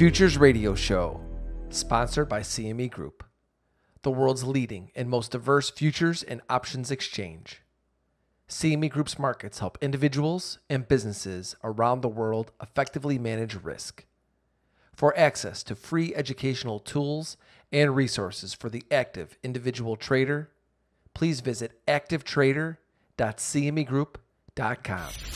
Futures Radio Show, sponsored by CME Group, the world's leading and most diverse futures and options exchange. CME Group's markets help individuals and businesses around the world effectively manage risk. For access to free educational tools and resources for the active individual trader, please visit activetrader.cmegroup.com.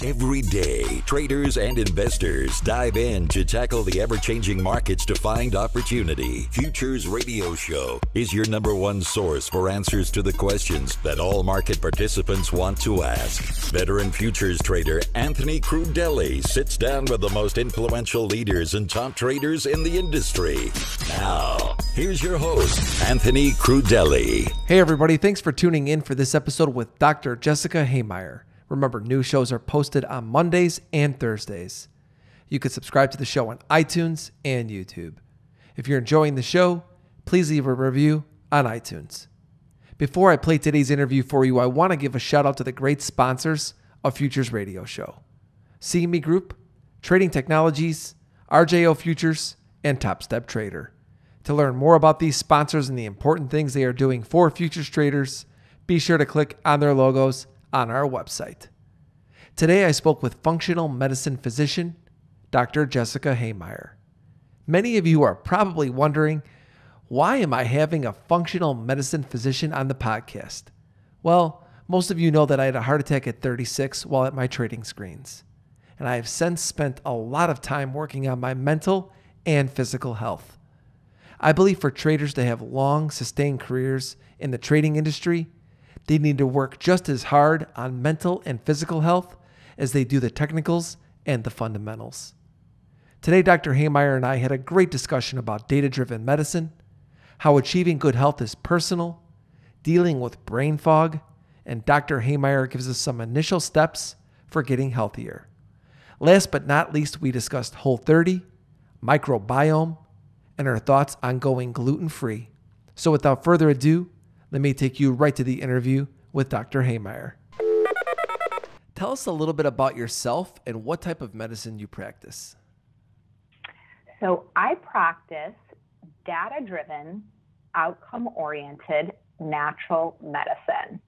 Every day, traders and investors dive in to tackle the ever-changing markets to find opportunity. Futures Radio Show is your number one source for answers to the questions that all market participants want to ask. Veteran futures trader Anthony Crudele sits down with the most influential leaders and top traders in the industry. Now, here's your host, Anthony Crudele. Hey everybody, thanks for tuning in for this episode with Dr. Jessica Hehmeyer. Remember, new shows are posted on Mondays and Thursdays. You can subscribe to the show on iTunes and YouTube. If you're enjoying the show, please leave a review on iTunes. Before I play today's interview for you, I want to give a shout out to the great sponsors of Futures Radio Show: CME Group, Trading Technologies, RJO Futures, and Top Step Trader. To learn more about these sponsors and the important things they are doing for futures traders, be sure to click on their logos on our website. Today I spoke with functional medicine physician, Dr. Jessica Hehmeyer. Many of you are probably wondering, why am I having a functional medicine physician on the podcast? Well, most of you know that I had a heart attack at 36 while at my trading screens. And I have since spent a lot of time working on my mental and physical health. I believe for traders to have long, sustained careers in the trading industry, they need to work just as hard on mental and physical health as they do the technicals and the fundamentals. Today, Dr. Hehmeyer and I had a great discussion about data-driven medicine, how achieving good health is personal, dealing with brain fog, and Dr. Hehmeyer gives us some initial steps for getting healthier. Last but not least, we discussed Whole30, microbiome, and our thoughts on going gluten-free. So without further ado, let me take you right to the interview with Dr. Hehmeyer. Tell us a little bit about yourself and what type of medicine you practice. So I practice data-driven, outcome-oriented natural medicine.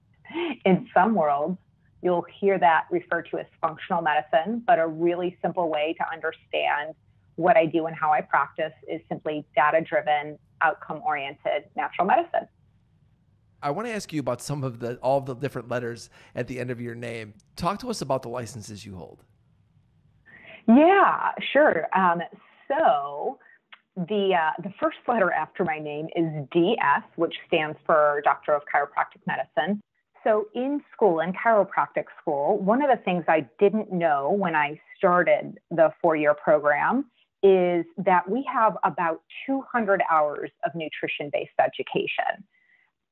In some worlds, you'll hear that referred to as functional medicine, but a really simple way to understand what I do and how I practice is simply data-driven, outcome-oriented natural medicine. I want to ask you about some of all the different letters at the end of your name. Talk to us about the licenses you hold. Yeah, sure. So the first letter after my name is DS, which stands for Doctor of Chiropractic Medicine. So in school, in chiropractic school, one of the things I didn't know when I started the 4-year program is that we have about 200 hours of nutrition-based education.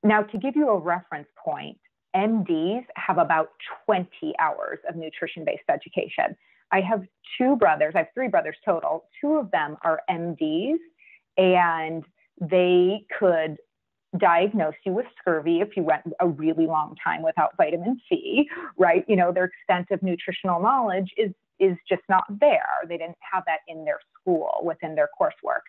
Now, to give you a reference point, MDs have about 20 hours of nutrition-based education. I have 2 brothers. I have 3 brothers total. 2 of them are MDs, and they could diagnose you with scurvy if you went a really long time without vitamin C, right? You know, their extent of nutritional knowledge is just not there. They didn't have that in their school, within their coursework.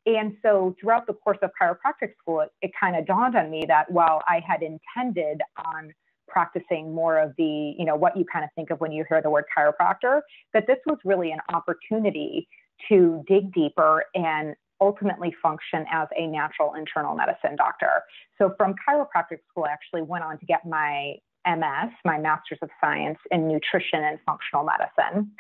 And so throughout the course of chiropractic school, it kind of dawned on me that while I had intended on practicing more of the, you know, what you kind of think of when you hear the word chiropractor, that this was really an opportunity to dig deeper and ultimately function as a natural internal medicine doctor. So from chiropractic school, I actually went on to get my MS, my Master's of Science in Nutrition and Functional Medicine,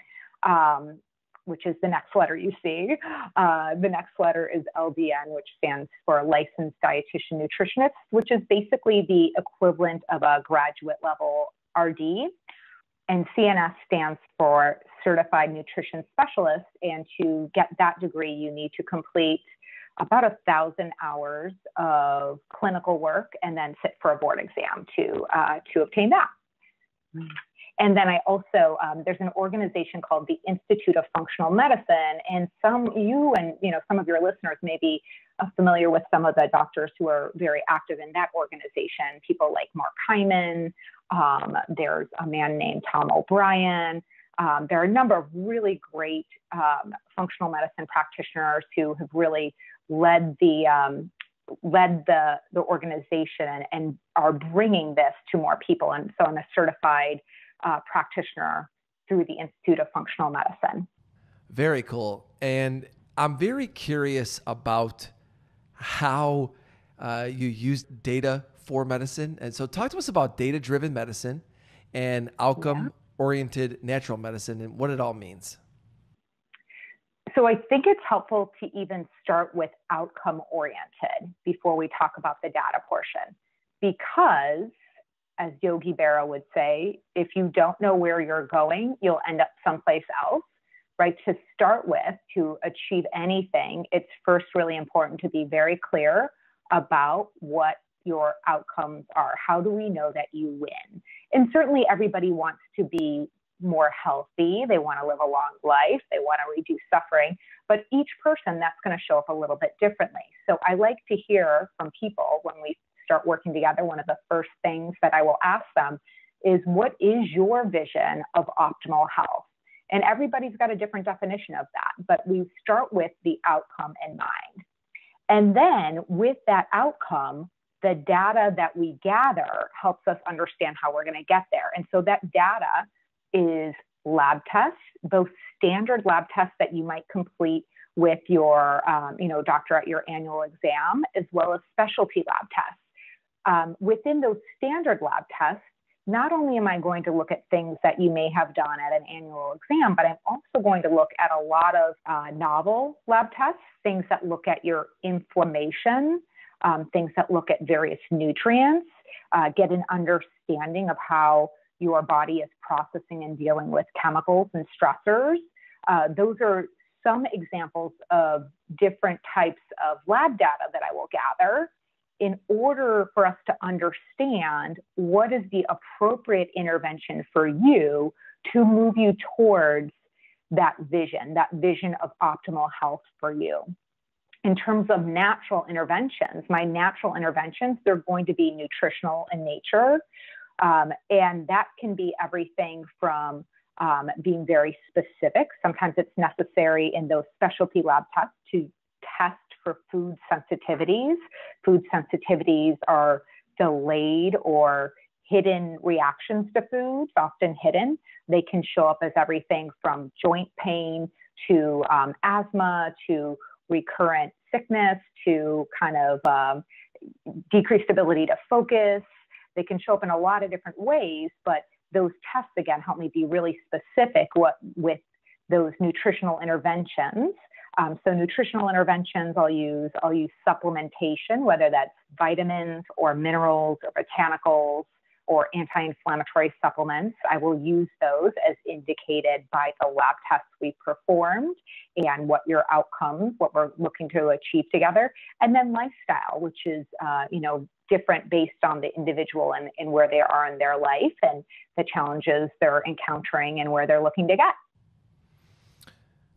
which is the next letter you see. The next letter is LDN, which stands for Licensed Dietitian Nutritionist, which is basically the equivalent of a graduate level RD. And CNS stands for Certified Nutrition Specialist. And to get that degree, you need to complete about 1,000 hours of clinical work and then sit for a board exam to obtain that. And then I also, there's an organization called the Institute of Functional Medicine, and some of your listeners may be familiar with some of the doctors who are very active in that organization, people like Mark Hyman, there's a man named Tom O'Brien, there are a number of really great functional medicine practitioners who have really led the organization and are bringing this to more people. And so I'm a certified practitioner through the Institute of Functional Medicine. Very cool. And I'm very curious about how you use data for medicine. And so talk to us about data-driven medicine and outcome-oriented natural medicine and what it all means. So I think it's helpful to even start with outcome-oriented before we talk about the data portion, because as Yogi Berra would say, if you don't know where you're going, you'll end up someplace else, right? To start with, to achieve anything, it's first really important to be very clear about what your outcomes are. How do we know that you win? And certainly everybody wants to be more healthy. They want to live a long life. They want to reduce suffering. But each person, that's going to show up a little bit differently. So I like to hear from people when we start working together. One of the first things that I will ask them is, what is your vision of optimal health? And everybody's got a different definition of that, but we start with the outcome in mind. And then with that outcome, the data that we gather helps us understand how we're going to get there. And so that data is lab tests, both standard lab tests that you might complete with your doctor at your annual exam, as well as specialty lab tests. Within those standard lab tests, not only am I going to look at things that you may have done at an annual exam, but I'm also going to look at a lot of novel lab tests, things that look at your inflammation, things that look at various nutrients, get an understanding of how your body is processing and dealing with chemicals and stressors. Those are some examples of different types of lab data that I will gather in order for us to understand what is the appropriate intervention for you to move you towards that vision of optimal health for you. In terms of natural interventions, my natural interventions, they're going to be nutritional in nature. And that can be everything from being very specific. Sometimes it's necessary in those specialty lab tests to test for food sensitivities. Food sensitivities are delayed or hidden reactions to foods, often hidden. They can show up as everything from joint pain to asthma to recurrent sickness to kind of decreased ability to focus. They can show up in a lot of different ways, but those tests, again, help me be really specific with those nutritional interventions. So nutritional interventions, I'll use supplementation, whether that's vitamins or minerals or botanicals or anti-inflammatory supplements. I will use those as indicated by the lab tests we performed and what your outcomes, what we're looking to achieve together. And then lifestyle, which is, different based on the individual and where they are in their life and the challenges they're encountering and where they're looking to get.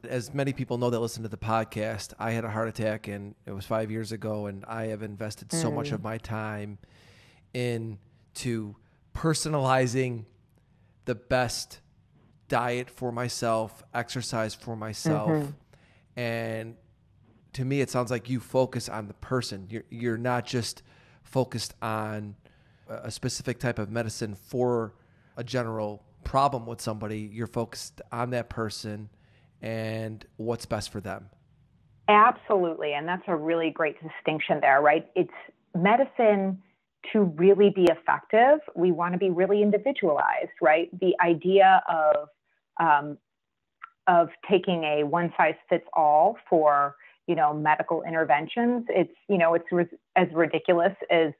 As many people know that listen to the podcast, I had a heart attack and it was 5 years ago, and I have invested so much of my time into personalizing the best diet for myself, exercise for myself. And to me, it sounds like you focus on the person. You're not just focused on a specific type of medicine for a general problem with somebody. You're focused on that person and what's best for them. Absolutely. And that's a really great distinction there, right? It's medicine to really be effective. We want to be really individualized, right? The idea of taking a one size fits all for, medical interventions, it's as ridiculous as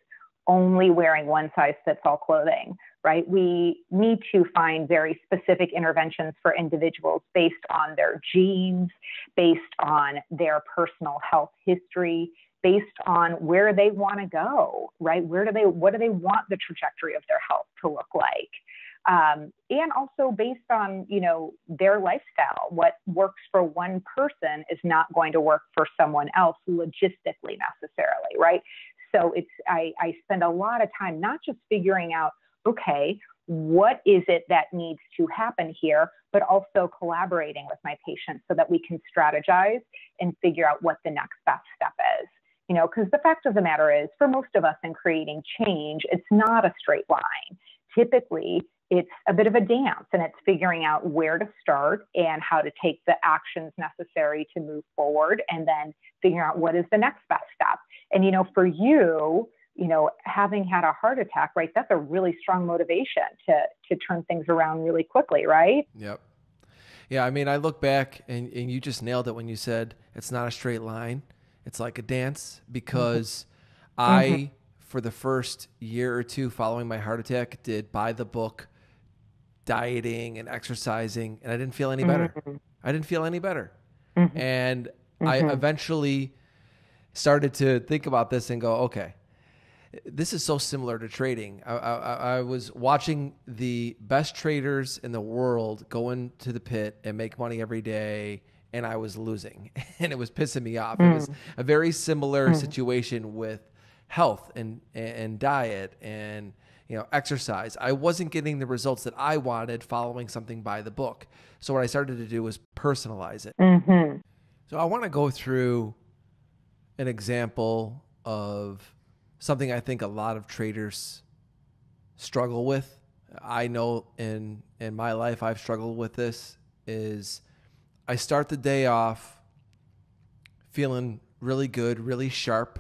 only wearing one size fits all clothing, right? We need to find very specific interventions for individuals based on their genes, based on their personal health history, based on where they want to go, right? What do they want the trajectory of their health to look like? And also based on, their lifestyle. What works for one person is not going to work for someone else logistically necessarily, right? So I spend a lot of time not just figuring out, okay, what is it that needs to happen here, but also collaborating with my patient so that we can strategize and figure out what the next best step is. Because the fact of the matter is, for most of us in creating change, it's not a straight line. Typically, it's a bit of a dance, and it's figuring out where to start and how to take the actions necessary to move forward, and then figuring out what is the next best step. And, for you, having had a heart attack, right, that's a really strong motivation to turn things around really quickly, right? Yep. Yeah, I mean, I look back, and you just nailed it when you said it's not a straight line. It's like a dance, because I, for the first year or two following my heart attack, did by the book dieting and exercising, and I didn't feel any better. I didn't feel any better. And I eventually started to think about this and go, okay, this is so similar to trading. I was watching the best traders in the world go into the pit and make money every day, and I was losing, and it was pissing me off. It was a very similar situation with health and diet and exercise. I wasn't getting the results that I wanted following something by the book. So what I started to do was personalize it. So I want to go through an example of something I think a lot of traders struggle with. I know in my life I've struggled with this. Is I start the day off feeling really good, really sharp,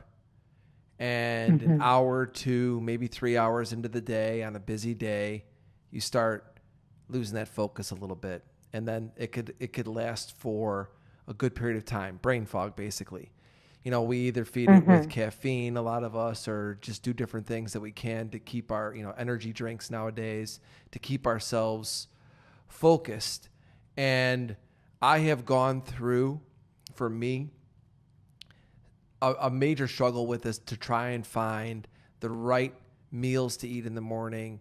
and an hour or two, maybe 3 hours into the day on a busy day, you start losing that focus a little bit. And then it could last for a good period of time, brain fog basically. We either feed it with caffeine, a lot of us, or just do different things that we can to keep our, energy drinks nowadays, to keep ourselves focused. And I have gone through, for me, a major struggle with this, to try and find the right meals to eat in the morning,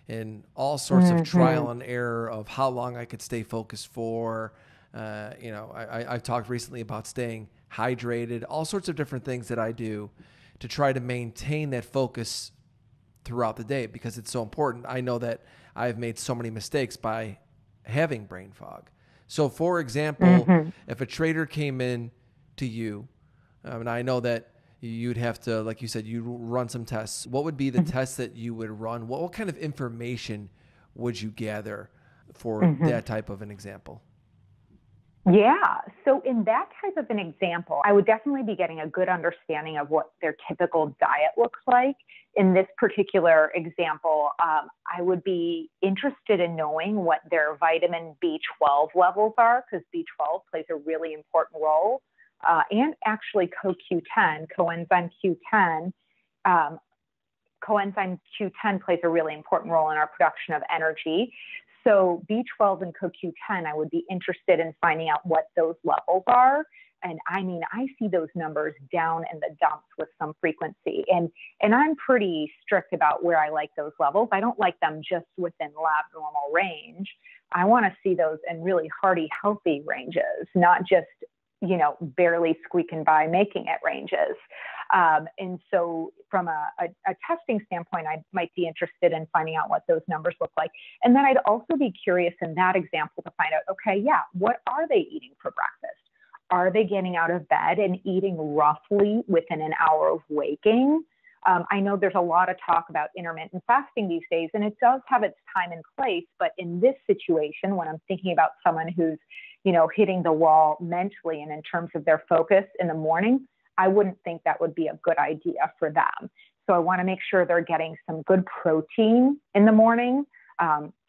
and all sorts of trial and error of how long I could stay focused for. I've talked recently about staying hydrated, all sorts of different things that I do to try to maintain that focus throughout the day, because it's so important. I know that I've made so many mistakes by having brain fog. So for example, if a trader came in to you, and I know that you'd have to, like you said, you run some tests. What would be the tests that you would run? What kind of information would you gather for that type of an example? Yeah. So in that type of an example, I would definitely be getting a good understanding of what their typical diet looks like. In this particular example, I would be interested in knowing what their vitamin B12 levels are, because B12 plays a really important role. And actually CoQ10, coenzyme Q10, coenzyme Q10 plays a really important role in our production of energy. So B12 and CoQ10, I would be interested in finding out what those levels are. And I mean, I see those numbers down in the dumps with some frequency. And I'm pretty strict about where I like those levels. I don't like them just within lab normal range. I want to see those in really hearty, healthy ranges, not just, barely squeaking by making it ranges. And so from a testing standpoint, I might be interested in finding out what those numbers look like. And then I'd also be curious in that example to find out, okay, yeah, what are they eating for breakfast? Are they getting out of bed and eating roughly within an hour of waking? I know there's a lot of talk about intermittent fasting these days, and it does have its time and place. But in this situation, when I'm thinking about someone who's, hitting the wall mentally and in terms of their focus in the morning, I wouldn't think that would be a good idea for them. So I want to make sure they're getting some good protein in the morning,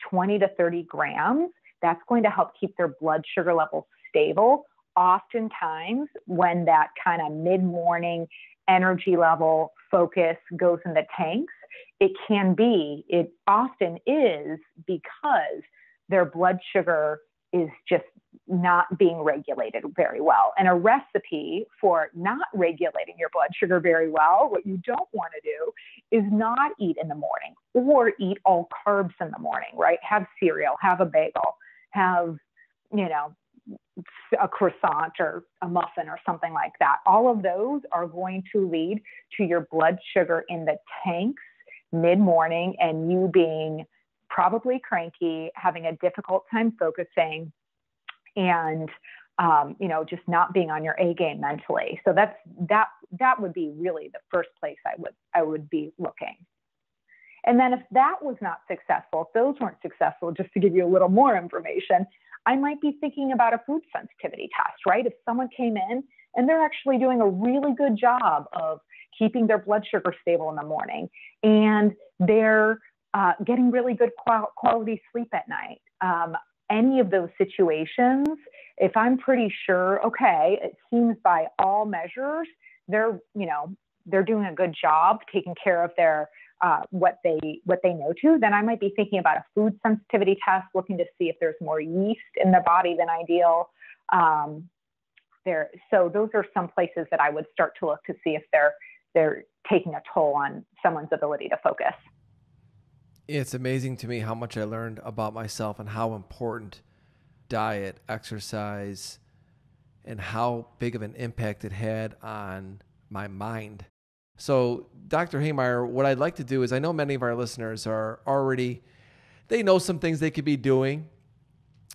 20 to 30 grams. That's going to help keep their blood sugar levels stable. Oftentimes, when that kind of mid-morning energy level focus goes in the tanks, it often is because their blood sugar is just not being regulated very well. And a recipe for not regulating your blood sugar very well, what you don't want to do is not eat in the morning or eat all carbs in the morning, right? Have cereal, have a bagel, have, a croissant or a muffin or something like that. All of those are going to lead to your blood sugar in the tanks mid-morning and you being probably cranky, having a difficult time focusing, and just not being on your A game mentally. So that would be really the first place I would be looking. And then if that was not successful, if those weren't successful, just to give you a little more information, I might be thinking about a food sensitivity test, right? If someone came in and they're actually doing a really good job of keeping their blood sugar stable in the morning, and they're getting really good quality sleep at night. Any of those situations, if I'm pretty sure, okay, it seems by all measures, they're doing a good job taking care of their what they know to, then I might be thinking about a food sensitivity test, looking to see if there's more yeast in the body than ideal. So those are some places that I would start to look to see if they're taking a toll on someone's ability to focus. It's amazing to me how much I learned about myself and how important diet, exercise, and how big of an impact it had on my mind. So, Dr. Hehmeyer, what I'd like to do is, I know many of our listeners are already, they know some things they could be doing.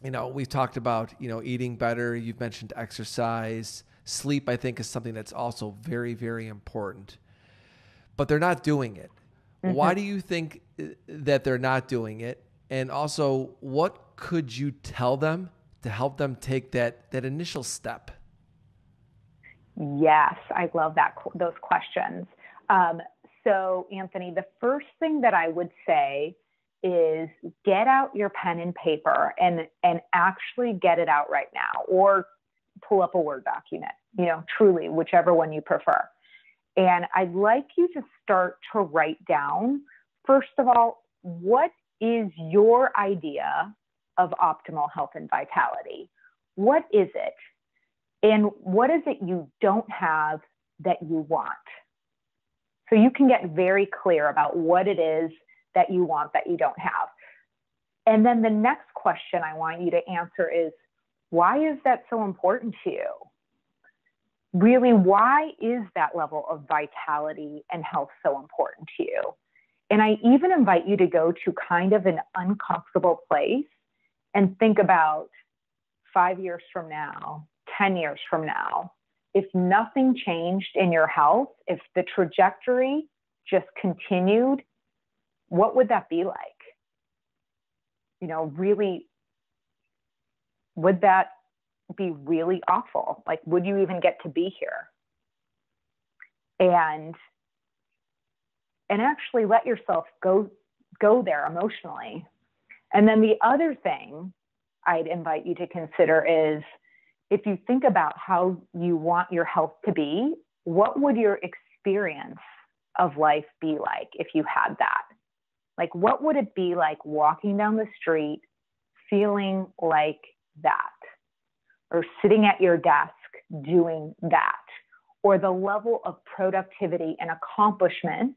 We've talked about, eating better. You've mentioned exercise. Sleep, I think, is something that's also very, very important. But they're not doing it. Mm-hmm. Why do you think that they're not doing it? And also, what could you tell them to help them take that initial step? Yes, I love those questions. So, Anthony, the first thing that I would say is get out your pen and paper and actually get it out right now, or pull up a Word document, truly, whichever one you prefer. And I'd like you to start to write down, first of all, what is your idea of optimal health and vitality? What is it? And what is it you don't have that you want? So you can get very clear about what it is that you want that you don't have. And then the next question I want you to answer is, why is that so important to you? Really, why is that level of vitality and health so important to you? And I even invite you to go to kind of an uncomfortable place and think about 5 years from now, 10 years from now, if nothing changed in your health, if the trajectory just continued, what would that be like? Really, would that be really awful? Like, would you even get to be here? And actually let yourself go there emotionally. And then the other thing I'd invite you to consider is, if you think about how you want your health to be, what would your experience of life be like if you had that? Like, what would it be like walking down the street feeling like that? Or sitting at your desk doing that? Or the level of productivity and accomplishment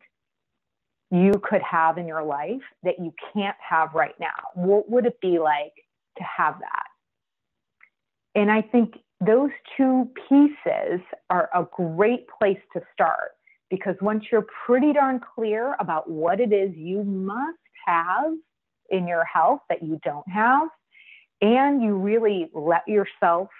you could have in your life that you can't have right now? What would it be like to have that? And I think those two pieces are a great place to start, because once you're pretty darn clear about what it is you must have in your health that you don't have, and you really let yourself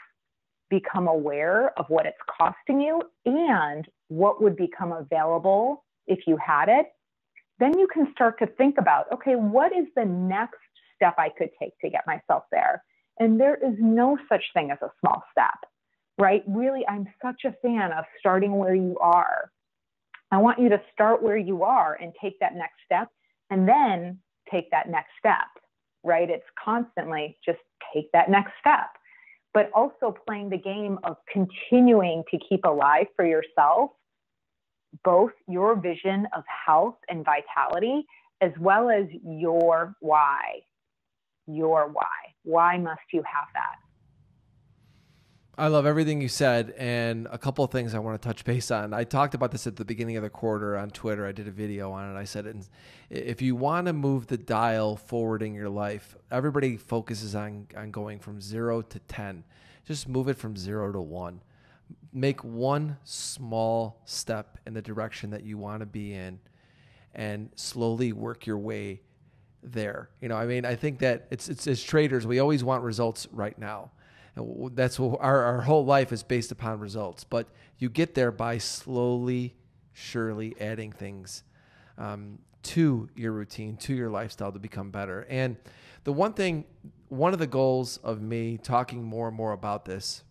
become aware of what it's costing you and what would become available if you had it, then you can start to think about, okay, what is the next step I could take to get myself there? And there is no such thing as a small step, right? Really, I'm such a fan of starting where you are. I want you to start where you are and take that next step, and then take that next step, right? It's constantly just take that next step, but also playing the game of continuing to keep alive for yourself both your vision of health and vitality, as well as your why. Your why. Why must you have that? I love everything you said, and a couple of things I want to touch base on. I talked about this at the beginning of the quarter on Twitter. I did a video on it. I said, if you want to move the dial forward in your life, everybody focuses on going from 0 to 10. Just move it from 0 to 1. Make one small step in the direction that you want to be in, and slowly work your way there. I mean, I think that it's as traders, we always want results right now. And that's what our whole life is based upon results. But you get there by slowly, surely adding things to your routine, to your lifestyle to become better. And the one of the goals of me talking more and more about this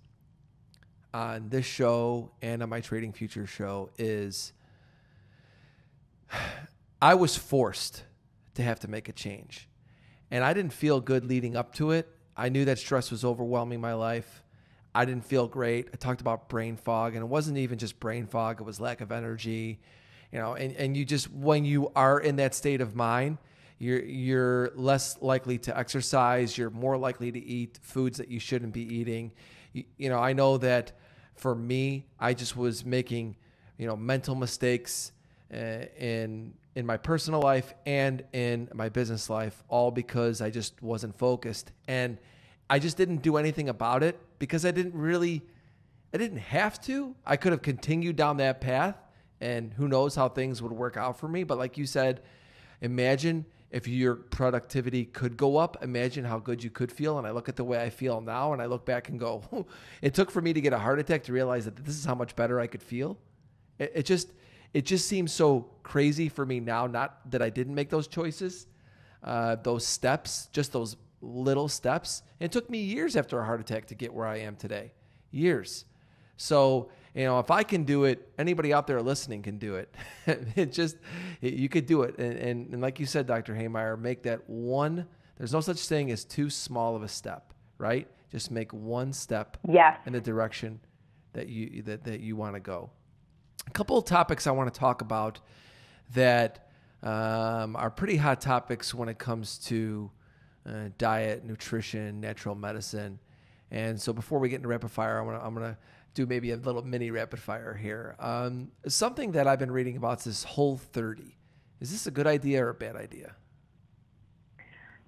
on this show and on my Trading Futures show is I was forced to have to make a change. And I didn't feel good leading up to it. I knew that stress was overwhelming my life. I didn't feel great. I talked about brain fog, and it wasn't even just brain fog. It was lack of energy, and you just, when you are in that state of mind, you're less likely to exercise. You're more likely to eat foods that you shouldn't be eating. I know that for me, I just was making, mental mistakes in my personal life and in my business life, all because I just wasn't focused. And I just didn't do anything about it because I didn't have to. I could have continued down that path, and who knows how things would work out for me. But like you said, imagine if your productivity could go up, imagine how good you could feel. And I look at the way I feel now and I look back and go, it took for me to get a heart attack to realize that this is how much better I could feel. It just seems so crazy for me now, not that I didn't make those choices, those steps, just those little steps. And it took me years after a heart attack to get where I am today. Years. So, if I can do it, anybody out there listening can do it. You could do it. And like you said, Dr. Hehmeyer, make that one. There's no such thing as too small of a step, right? Just make one step in the direction that you want to go. A couple of topics I want to talk about that are pretty hot topics when it comes to diet, nutrition, natural medicine. And so before we get into rapid fire, I'm gonna do maybe a little mini rapid fire here. Something that I've been reading about is this Whole30. Is this a good idea or a bad idea?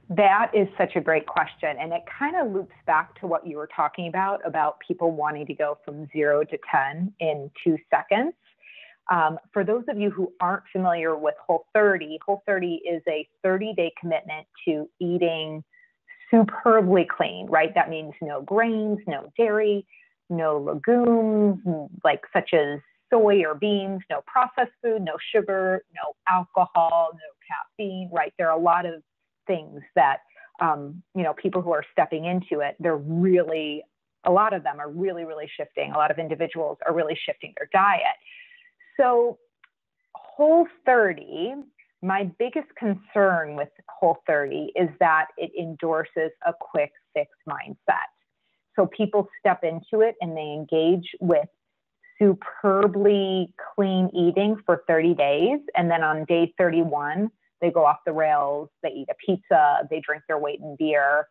That is such a great question. And it kind of loops back to what you were talking about people wanting to go from 0 to 10 in 2 seconds. For those of you who aren't familiar with Whole30, Whole30 is a 30-day commitment to eating superbly clean, right? That means no grains, no dairy, no legumes, such as soy or beans, no processed food, no sugar, no alcohol, no caffeine, right? There are a lot of things that, people who are stepping into it, a lot of them are really, really shifting. A lot of individuals are really shifting their diet. So Whole30, my biggest concern with Whole30 is that it endorses a quick fix mindset. So people step into it and they engage with superbly clean eating for 30 days. And then on day 31, they go off the rails, they eat a pizza, they drink their weight in beer.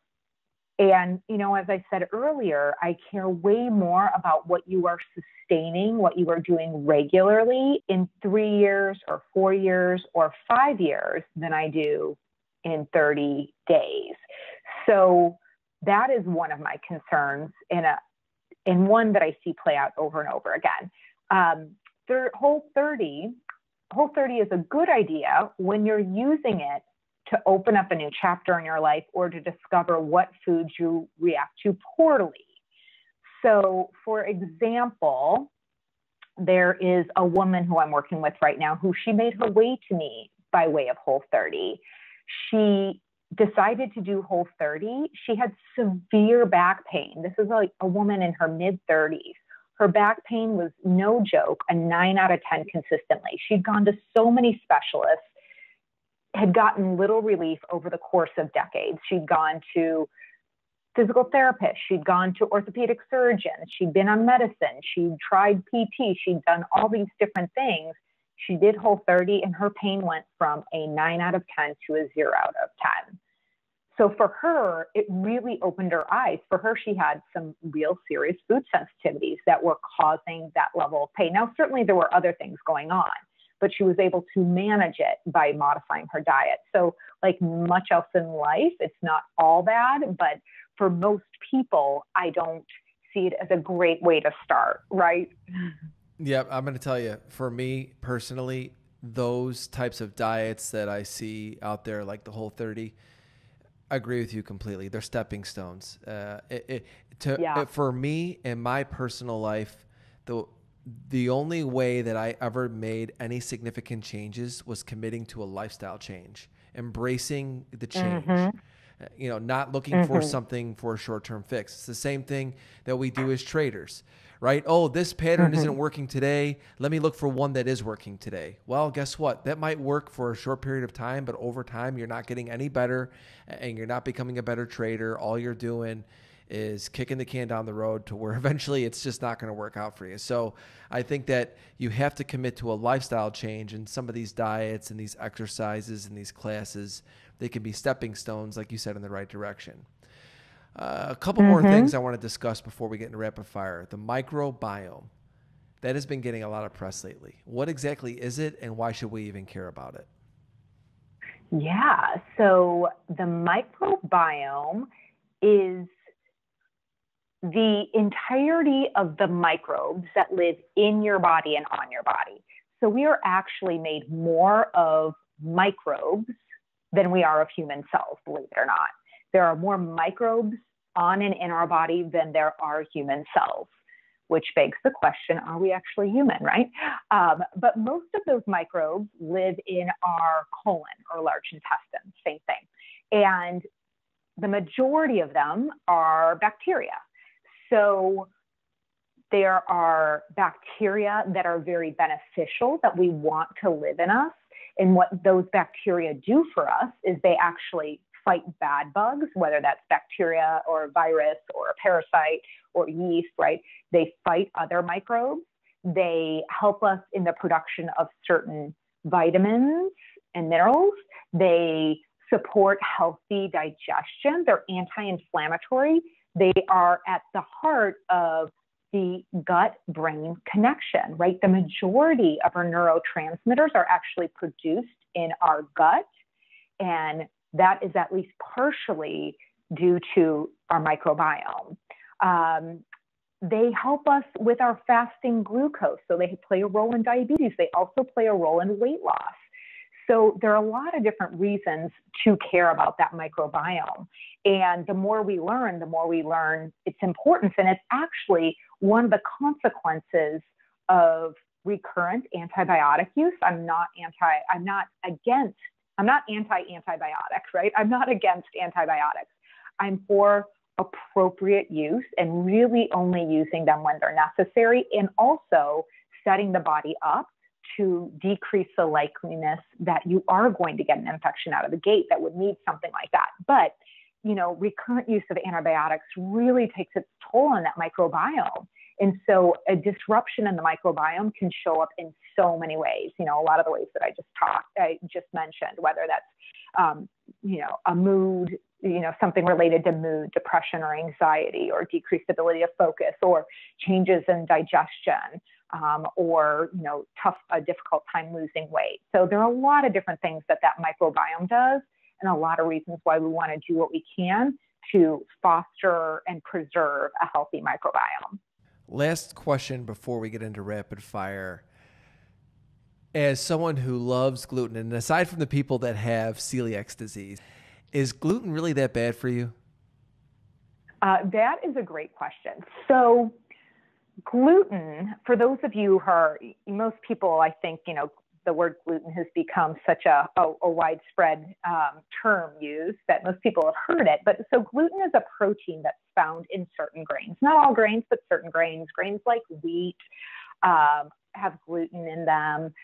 And, as I said earlier, I care way more about what you are sustaining, what you are doing regularly in 3 years or 4 years or 5 years than I do in 30 days. So that is one of my concerns in one that I see play out over and over again. Whole30 is a good idea when you're using it to open up a new chapter in your life or to discover what foods you react to poorly. So, for example, there is a woman who I'm working with right now who she made her way to me by way of Whole30. She decided to do Whole30. She had severe back pain. This is like a woman in her mid-30s. Her back pain was no joke, a 9 out of 10 consistently. She'd gone to so many specialists, had gotten little relief over the course of decades. She'd gone to physical therapists. She'd gone to orthopedic surgeons. She'd been on medicine. She'd tried PT. She'd done all these different things. She did Whole30 and her pain went from a 9 out of 10 to a 0 out of 10. So for her, it really opened her eyes. For her, she had some real serious food sensitivities that were causing that level of pain. Now, certainly there were other things going on, but she was able to manage it by modifying her diet. So like much else in life, it's not all bad, but for most people, I don't see it as a great way to start, right? Yeah, I'm going to tell you, for me personally, those types of diets that I see out there, like the Whole30, I agree with you completely. They're stepping stones. For me in my personal life, the only way that I ever made any significant changes was committing to a lifestyle change, embracing the change. Not looking for something for a short-term fix. It's the same thing that we do as traders, right? Oh, this pattern isn't working today. Let me look for one that is working today. Well, guess what? That might work for a short period of time, but over time, you're not getting any better and you're not becoming a better trader. All you're doing is kicking the can down the road to where eventually it's just not going to work out for you. So I think that you have to commit to a lifestyle change, and some of these diets and these exercises and these classes, they can be stepping stones, like you said, in the right direction. A couple more things I want to discuss before we get into rapid fire. The microbiome. That has been getting a lot of press lately. What exactly is it, and why should we even care about it? Yeah, so the microbiome is the entirety of the microbes that live in your body and on your body. So we are actually made more of microbes than we are of human cells, believe it or not. There are more microbes on and in our body than there are human cells, which begs the question, are we actually human, right? But most of those microbes live in our colon or large intestine, same thing. And the majority of them are bacteria. So there are bacteria that are very beneficial that we want to live in us. And what those bacteria do for us is they actually fight bad bugs, whether that's bacteria or a virus or a parasite or yeast, right? They fight other microbes. They help us in the production of certain vitamins and minerals. They support healthy digestion. They're anti-inflammatory. They are at the heart of the gut-brain connection, right? The majority of our neurotransmitters are actually produced in our gut, and that is at least partially due to our microbiome. They help us with our fasting glucose, so they play a role in diabetes. They also play a role in weight loss. So there are a lot of different reasons to care about that microbiome. And the more we learn its importance. And it's actually one of the consequences of recurrent antibiotic use. I'm not anti-antibiotics, right? I'm not against antibiotics. I'm for appropriate use and really only using them when they're necessary, and also setting the body up to decrease the likeliness that you are going to get an infection out of the gate that would need something like that. But, recurrent use of antibiotics really takes its toll on that microbiome. And so a disruption in the microbiome can show up in so many ways, a lot of the ways that I just mentioned, whether that's, a mood, something related to mood, depression or anxiety, or decreased ability of focus, or changes in digestion, or, a difficult time losing weight. So there are a lot of different things that microbiome does, and a lot of reasons why we want to do what we can to foster and preserve a healthy microbiome. Last question before we get into rapid fire. As someone who loves gluten, and aside from the people that have celiac disease, is gluten really that bad for you? That is a great question. So gluten, for those of you who are, most people, I think, the word gluten has become such a widespread term used that most people have heard it. But so gluten is a protein that's found in certain grains, not all grains, but certain grains. Grains like wheat have gluten in them.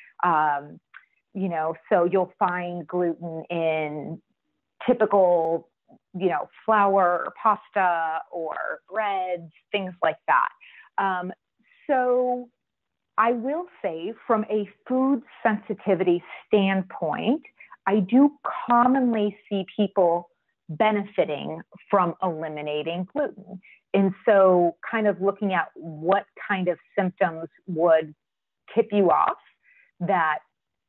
So you'll find gluten in typical, flour or pasta or breads, things like that. So I will say, from a food sensitivity standpoint, I do commonly see people benefiting from eliminating gluten. And so kind of looking at what kind of symptoms would tip you off that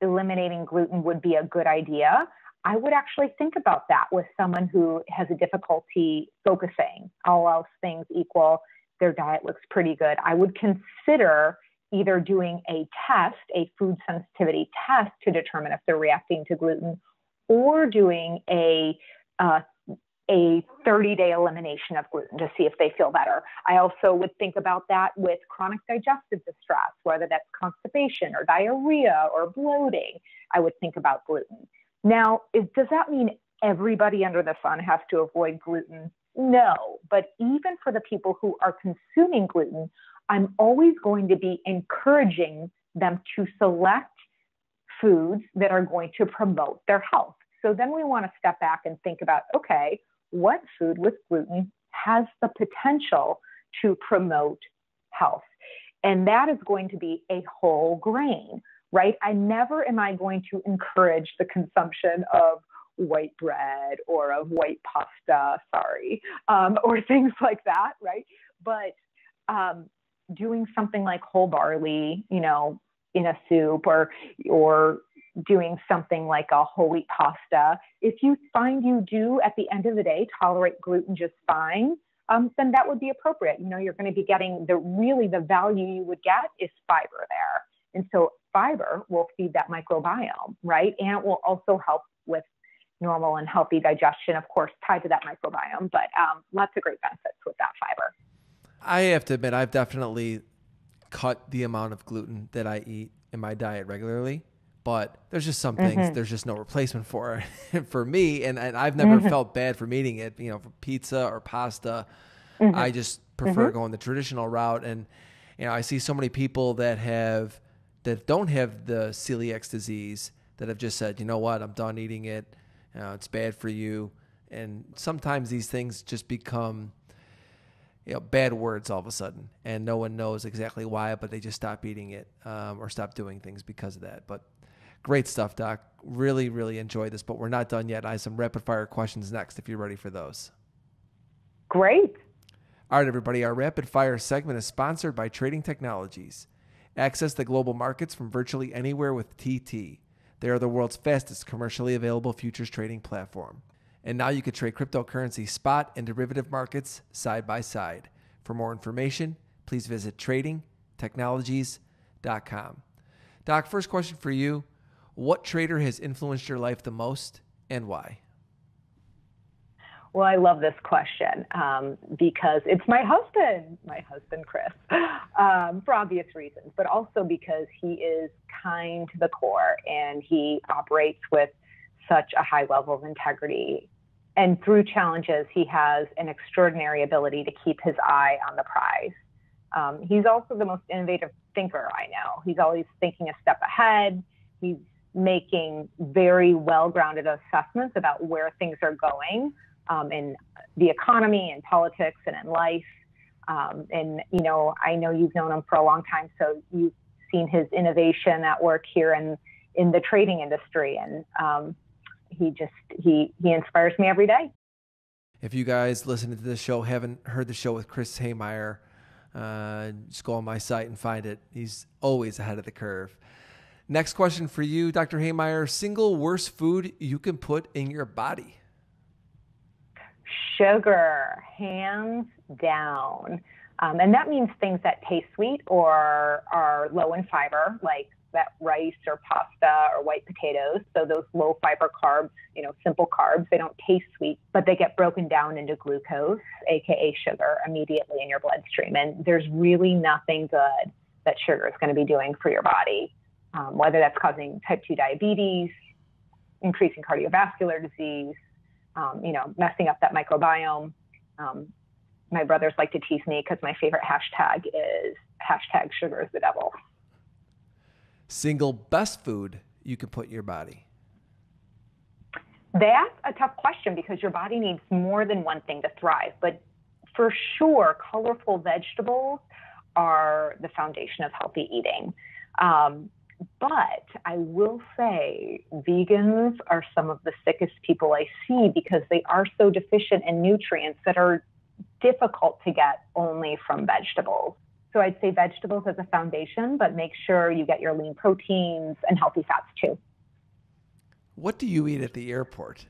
eliminating gluten would be a good idea, I would actually think about that with someone who has a difficulty focusing. All else things equal, their diet looks pretty good. I would consider either doing a test, a food sensitivity test to determine if they're reacting to gluten, or doing a 30-day elimination of gluten to see if they feel better. I also would think about that with chronic digestive distress, whether that's constipation or diarrhea or bloating. I would think about gluten. Now, does that mean everybody under the sun has to avoid gluten? No, but even for the people who are consuming gluten, I'm always going to be encouraging them to select foods that are going to promote their health. So then we want to step back and think about, okay, what food with gluten has the potential to promote health? And that is going to be a whole grain, right? Never am I going to encourage the consumption of white bread or of white pasta, or things like that, right? But doing something like whole barley, in a soup, or doing something like a whole wheat pasta, if you find you do at the end of the day tolerate gluten just fine, then that would be appropriate. You're going to be getting the value you would get is fiber there. And so fiber will feed that microbiome, right? And it will also help with normal and healthy digestion, of course, tied to that microbiome, but lots of great benefits with that fiber. I have to admit, I've definitely cut the amount of gluten that I eat in my diet regularly, but there's just some things there's just no replacement for for me. And I've never felt bad from eating it, for pizza or pasta. I just prefer going the traditional route. And, I see so many people that don't have the celiac disease that have just said, you know what, I'm done eating it. It's bad for you. And sometimes these things just become, bad words all of a sudden, and no one knows exactly why, but they just stop eating it or stop doing things because of that. But great stuff, Doc. Really, really enjoyed this, but we're not done yet. I have some rapid fire questions next if you're ready for those. Great. All right, everybody. Our rapid fire segment is sponsored by Trading Technologies. Access the global markets from virtually anywhere with TT. They are the world's fastest commercially available futures trading platform. And now you can trade cryptocurrency spot and derivative markets side by side. For more information, please visit tradingtechnologies.com. Doc, first question for you. What trader has influenced your life the most and why? Well, I love this question because it's my husband, Chris, for obvious reasons, but also because he is kind to the core and he operates with such a high level of integrity. And through challenges, he has an extraordinary ability to keep his eye on the prize. He's also the most innovative thinker I know. He's always thinking a step ahead. He's making very well-grounded assessments about where things are going in the economy and politics and in life. And, I know you've known him for a long time, so you've seen his innovation at work here in the trading industry. And he inspires me every day. If you guys listening to this show haven't heard the show with Chris Hehmeyer, just go on my site and find it. He's always ahead of the curve. Next question for you, Dr. Hehmeyer. Single worst food you can put in your body? Sugar, hands down. And that means things that taste sweet or are low in fiber, like that rice or pasta or white potatoes. So those low fiber carbs, simple carbs, they don't taste sweet, but they get broken down into glucose, aka sugar, immediately in your bloodstream. And there's really nothing good that sugar is going to be doing for your body, whether that's causing type 2 diabetes, increasing cardiovascular disease, messing up that microbiome. My brothers like to tease me because my favorite hashtag is #sugar is the devil. Single best food you can put in your body? That's a tough question because your body needs more than one thing to thrive. But for sure, colorful vegetables are the foundation of healthy eating. But I will say vegans are some of the sickest people I see because they are so deficient in nutrients that are difficult to get only from vegetables. So I'd say vegetables as a foundation, but make sure you get your lean proteins and healthy fats too. What do you eat at the airport?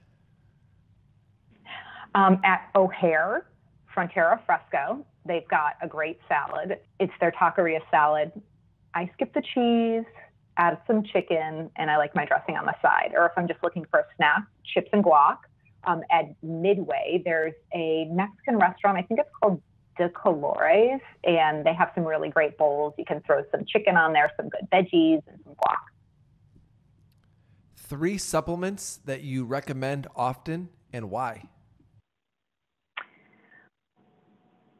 At O'Hare, Frontera Fresco, they've got a great salad. It's their Tacqueria Salad. I skip the cheese, add some chicken, and I like my dressing on the side. Or if I'm just looking for a snack, chips and guac. At Midway, there's a Mexican restaurant. I think it's called De Colores, and they have some really great bowls. You can throw some chicken on there, some good veggies, and some guac. 3 supplements that you recommend often and why?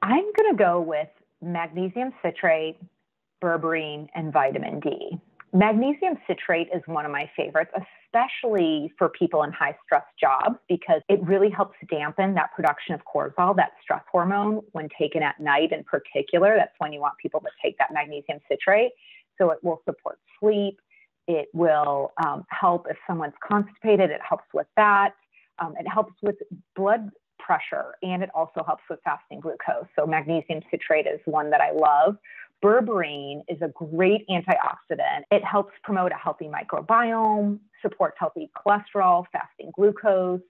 I'm going to go with magnesium citrate, berberine, and vitamin D. Magnesium citrate is one of my favorites, especially for people in high stress jobs, because it really helps dampen that production of cortisol, that stress hormone, when taken at night in particular. That's when you want people to take that magnesium citrate. So it will support sleep. It will help if someone's constipated. It helps with that. It helps with blood pressure, and it also helps with fasting glucose. So magnesium citrate is one that I love. Birbrane is a great antioxidant. It helps promote a healthy microbiome, supports healthy cholesterol, fasting glucose,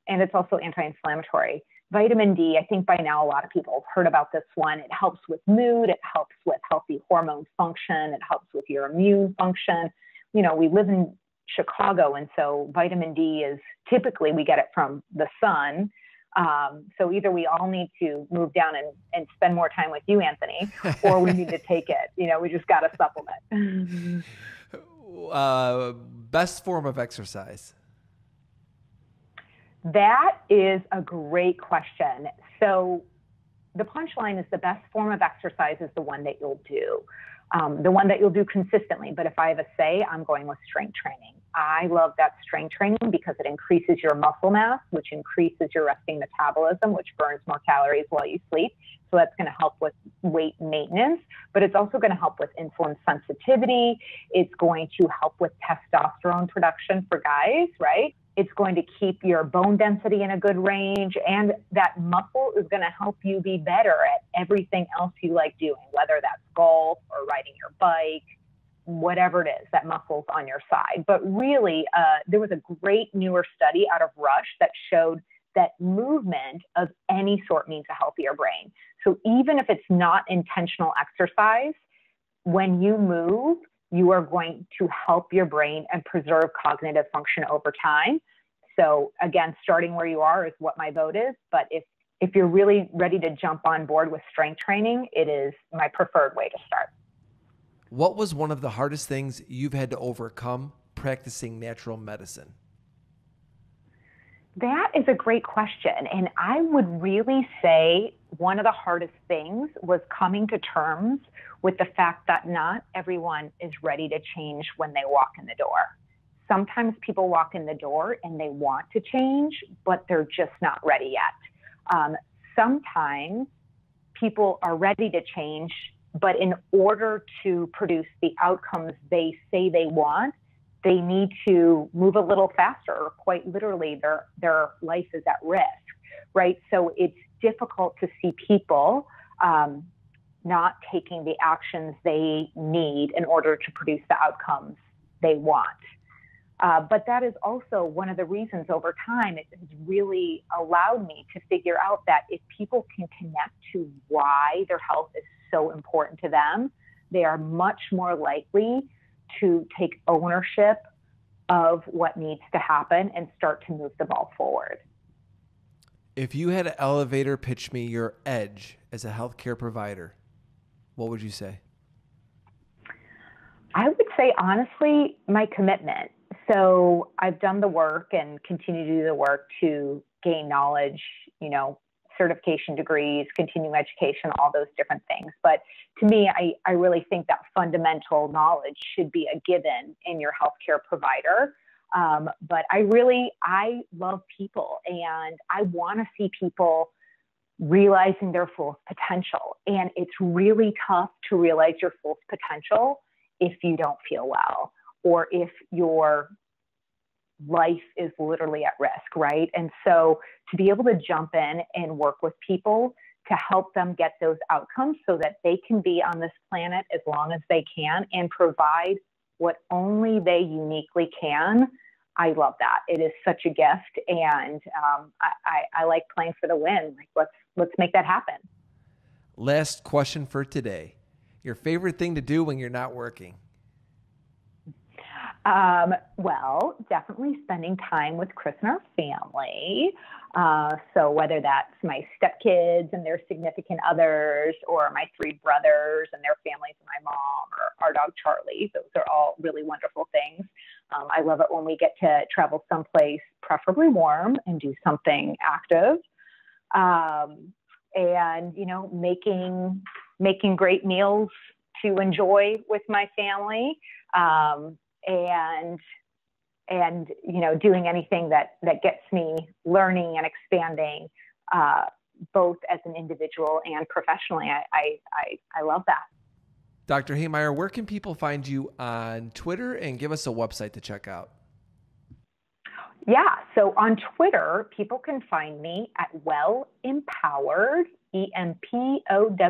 and it's also anti-inflammatory. Vitamin D, I think by now a lot of people have heard about this one. It helps with mood. It helps with healthy hormone function. It helps with your immune function. You know, we live in Chicago, and so vitamin D is typically we get it from the sun. So either we all need to move down and spend more time with you, Anthony, or we need to take it. You know, we just got to supplement. Best form of exercise? That is a great question. So the punchline is the best form of exercise is the one that you'll do. The one that you'll do consistently. But if I have a say, I'm going with strength training. I love that strength training because it increases your muscle mass, which increases your resting metabolism, which burns more calories while you sleep. So that's going to help with weight maintenance, but it's also going to help with insulin sensitivity. It's going to help with testosterone production for guys, right? It's going to keep your bone density in a good range, and that muscle is going to help you be better at everything else you like doing, whether that's golf or riding your bike, whatever it is, that muscle's on your side. But really, there was a great newer study out of Rush that showed that movement of any sort means a healthier brain. So even if it's not intentional exercise, when you move, you are going to help your brain and preserve cognitive function over time. So again, starting where you are is what my vote is. But if you're really ready to jump on board with strength training, it is my preferred way to start. What was one of the hardest things you've had to overcome practicing natural medicine? That is a great question. And I would really say one of the hardest things was coming to terms with the fact that not everyone is ready to change when they walk in the door. Sometimes people walk in the door and they want to change, but they're just not ready yet. Sometimes people are ready to change, but in order to produce the outcomes they say they want, they need to move a little faster, or quite literally their life is at risk, right? So it's difficult to see people not taking the actions they need in order to produce the outcomes they want. But that is also one of the reasons over time it has really allowed me to figure out that if people can connect to why their health is so important to them, they are much more likely to take ownership of what needs to happen and start to move the ball forward. If you had an elevator pitch me your edge as a healthcare provider, what would you say? I would say, honestly, my commitment. So I've done the work and continue to do the work to gain knowledge, certification degrees, continuing education, all those different things. But to me, I really think that fundamental knowledge should be a given in your healthcare provider. But I love people, and I want to see people realizing their full potential. And it's really tough to realize your full potential if you don't feel well, or if your life is literally at risk, right? And so to be able to jump in and work with people to help them get those outcomes so that they can be on this planet as long as they can and provide what only they uniquely can, I love that. It is such a gift, and I like playing for the win. Like, let's make that happen. Last question for today. Your favorite thing to do when you're not working? Well, definitely spending time with Chris and our family. So whether that's my stepkids and their significant others, or my 3 brothers and their families and my mom, or our dog Charlie, those are all really wonderful things. I love it when we get to travel someplace, preferably warm, and do something active. And, you know, making great meals to enjoy with my family. And, you know, doing anything that gets me learning and expanding, both as an individual and professionally. I love that. Dr. Hehmeyer, where can people find you on Twitter, and give us a website to check out? Yeah. So on Twitter, people can find me at Well Empowered, EMPOWERED.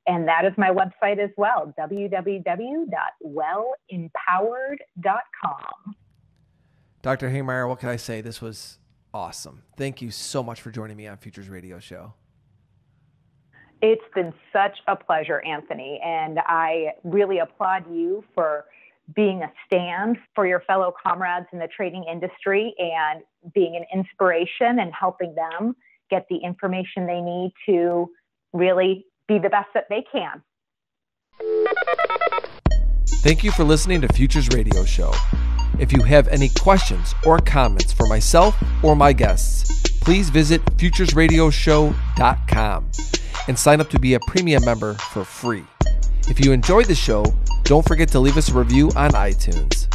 And that is my website as well, www.wellempowered.com. Dr. Hehmeyer, what can I say? This was awesome. Thank you so much for joining me on Futures Radio Show. It's been such a pleasure, Anthony. And I really applaud you for being a stand for your fellow comrades in the trading industry and being an inspiration and helping them get the information they need to really be the best that they can. Thank you for listening to Futures Radio Show. If you have any questions or comments for myself or my guests, please visit futuresradioshow.com and sign up to be a premium member for free. If you enjoyed the show, don't forget to leave us a review on iTunes.